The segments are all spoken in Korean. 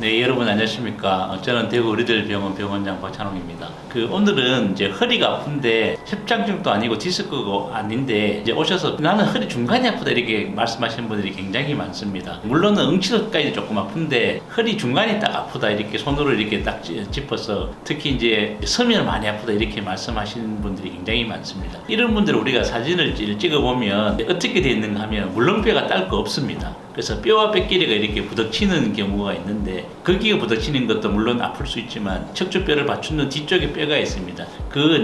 네, 여러분 안녕하십니까. 저는 대구 의료대병원 병원장 박찬홍입니다. 오늘은 이제 허리가 아픈데 협착증도 아니고 디스크가 아닌데 이제 오셔서 나는 허리 중간이 아프다 이렇게 말씀하시는 분들이 굉장히 많습니다. 물론은 응치로까지 조금 아픈데 허리 중간이 딱 아프다 이렇게 손으로 이렇게 딱 짚어서 특히 이제 서면 많이 아프다 이렇게 말씀하시는 분들이 굉장히 많습니다. 이런 분들 우리가 사진을 찍어보면 어떻게 되어 있는가 하면 물렁뼈가 딸 거 없습니다. 그래서 뼈와 뼈끼리가 이렇게 부닥치는 경우가 있는데 거기가 부닥치는 것도 물론 아플 수 있지만 척추뼈를 받치는 뒤쪽에 뼈가 있습니다.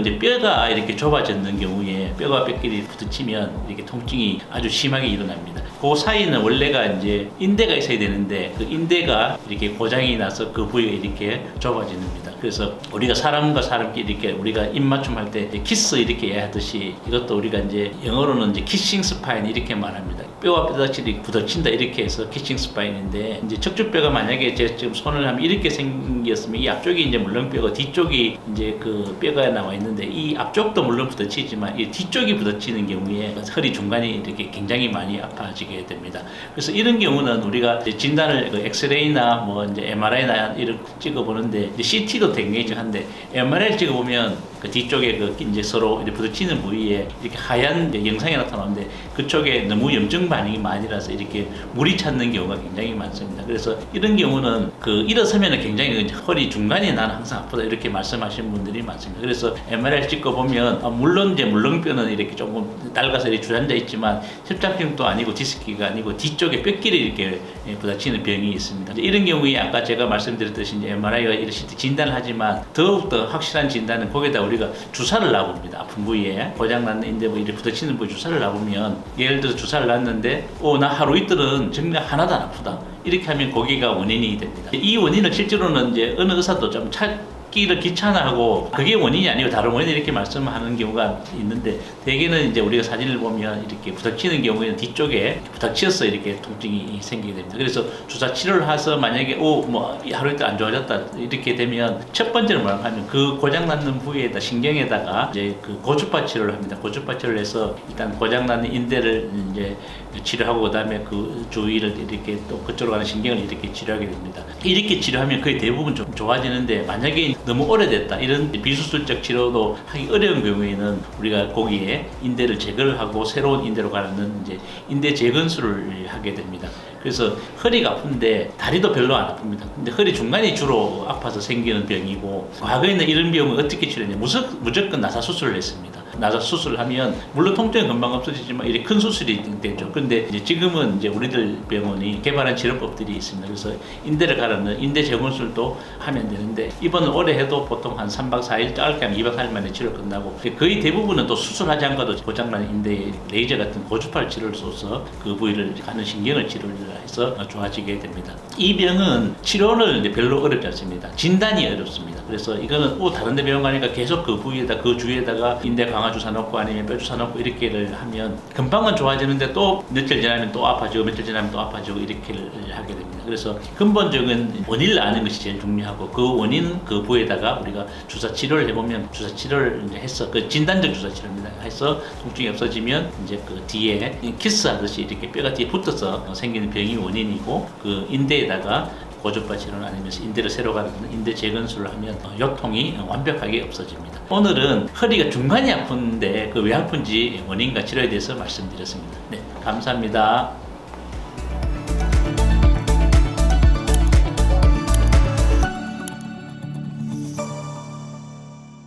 이제 뼈가 이렇게 좁아졌는 경우에 뼈와 뼈끼리 부딪히면 이렇게 통증이 아주 심하게 일어납니다. 그 사이는 원래가 이제 인대가 있어야 되는데 그 인대가 이렇게 고장이 나서 그 부위가 이렇게 좁아집니다. 그래서 우리가 사람과 사람끼리 이렇게 우리가 입맞춤 할 때 키스 이렇게 하듯이 이것도 우리가 이제 영어로는 이제 키싱 스파인 이렇게 말합니다. 뼈와 뼈다치리 부닥친다 이렇게 해서 키싱 스파인인데 이제 척추뼈가 만약에 제가 지금 손을 하면 이렇게 생겼으면 이 앞쪽이 이제 물렁뼈고 뒤쪽이 이제 그 뼈가 나와 있는데 이 앞쪽도 물론 부딪히지만 이 뒤쪽이 부딪히는 경우에 허리 중간이 이렇게 굉장히 많이 아파지게 됩니다. 그래서 이런 경우는 우리가 진단을 엑스레이나 뭐 이제 MRI나 이런 찍어보는데 CT도 굉장히 한데 MRI 찍어보면 그 뒤쪽에 이제 서로 이렇게 부딪히는 부위에 이렇게 하얀 영상이 나타나는데 그쪽에 너무 염증 반응이 많이라서 이렇게 물이 찼는 경우가 굉장히 많습니다. 그래서 이런 경우는 일어서면 굉장히 허리 중간이 나는 항상 아프다 이렇게 말씀하시는 분들이 많습니다. 그래서 MRI 찍고 보면 물론 이제 물렁뼈는 이렇게 조금 낡아서 이렇게 주저앉아 있지만 협착증도 아니고 디스크가 아니고 뒤쪽에 뼈끼리 이렇게 부딪히는 병이 있습니다. 이런 경우에 아까 제가 말씀드렸듯이 이제 MRI가 이렇게 진단을 하지만 더욱더 확실한 진단은 거기다 우리가 주사를 놔봅니다. 아픈 부위에 고장난 인대 부위에 부딪히는 부위에 주사를 놔보면 예를 들어서 주사를 놨는데 나 하루 이틀은 정말 하나도 안 아프다 이렇게 하면 거기가 원인이 됩니다. 이 원인을 실제로는 이제 어느 의사도 좀 찾기를 귀찮아하고 그게 원인이 아니고 다른 원인 이렇게 말씀하는 경우가 있는데 대개는 이제 우리가 사진을 보면 이렇게 부닥치는 경우에는 뒤쪽에 부닥치어서 이렇게 통증이 생기게 됩니다. 그래서 주사 치료를 해서 만약에 뭐 하루 이틀 안 좋아졌다 이렇게 되면 첫 번째는 뭐라고 하면 그 고장났는 부위에다 신경에다가 이제 그 고주파 치료를 합니다. 고주파 치료를 해서 일단 고장나는 인대를 이제 치료하고 그다음에 그 주위를 이렇게 또 그쪽으로 가는 신경을 이렇게 치료하게 됩니다. 이렇게 치료하면 거의 대부분 좀 좋아지는데 만약에 너무 오래됐다 이런 비수술적 치료도 하기 어려운 경우에는 우리가 거기에 인대를 제거를 하고 새로운 인대로 가는 이제 인대 재건술을 하게 됩니다. 그래서 허리가 아픈데 다리도 별로 안 아픕니다. 근데 허리 중간이 주로 아파서 생기는 병이고 과거에는 이런 병을 어떻게 치료했냐 무조건 나사 수술을 했습니다. 나사 수술을 하면 물론 통증은 금방 없어지지만 이렇게 큰 수술이 되죠. 그런데 이제 지금은 이제 우리들 병원이 개발한 치료법들이 있습니다. 그래서 인대를 가르는 인대 재건술도 하면 되는데 이번은 올해 해도 보통 한 3박 4일 짧게 하면 2박 4일 만에 치료 끝나고 거의 대부분은 또 수술하지 않고도 고장난 인대에 레이저 같은 고주파를 치료를 쏘서 그 부위를 가는 신경을 치료를 해서 좋아지게 됩니다. 이 병은 치료는 이제 별로 어렵지 않습니다. 진단이 어렵습니다. 그래서 이거는 다른 데 병원 가니까 계속 그 부위에다 그 주위에다가 인대 강화 주사 넣고 아니면 뼈 주사 넣고 이렇게를 하면 금방은 좋아지는데 또 며칠 지나면 또 아파지고 며칠 지나면 또 아파지고 이렇게를 하게 됩니다. 그래서 근본적인 원인을 아는 것이 제일 중요하고 그 원인 그 부위에다가 우리가 주사 치료를 해보면 주사 치료를 이제 해서 그 진단적 주사 치료입니다. 해서 통증이 없어지면 이제 그 뒤에 키스하듯이 이렇게 뼈가 뒤에 붙어서 생기는 병이 원인이고 그 인대에다가 고주파 치료는 아니면 인대를 새로 가는 인대 재건술을 하면 요통이 완벽하게 없어집니다. 오늘은 허리가 중간이 아픈데 그 왜 아픈지 원인과 치료에 대해서 말씀드렸습니다. 네, 감사합니다.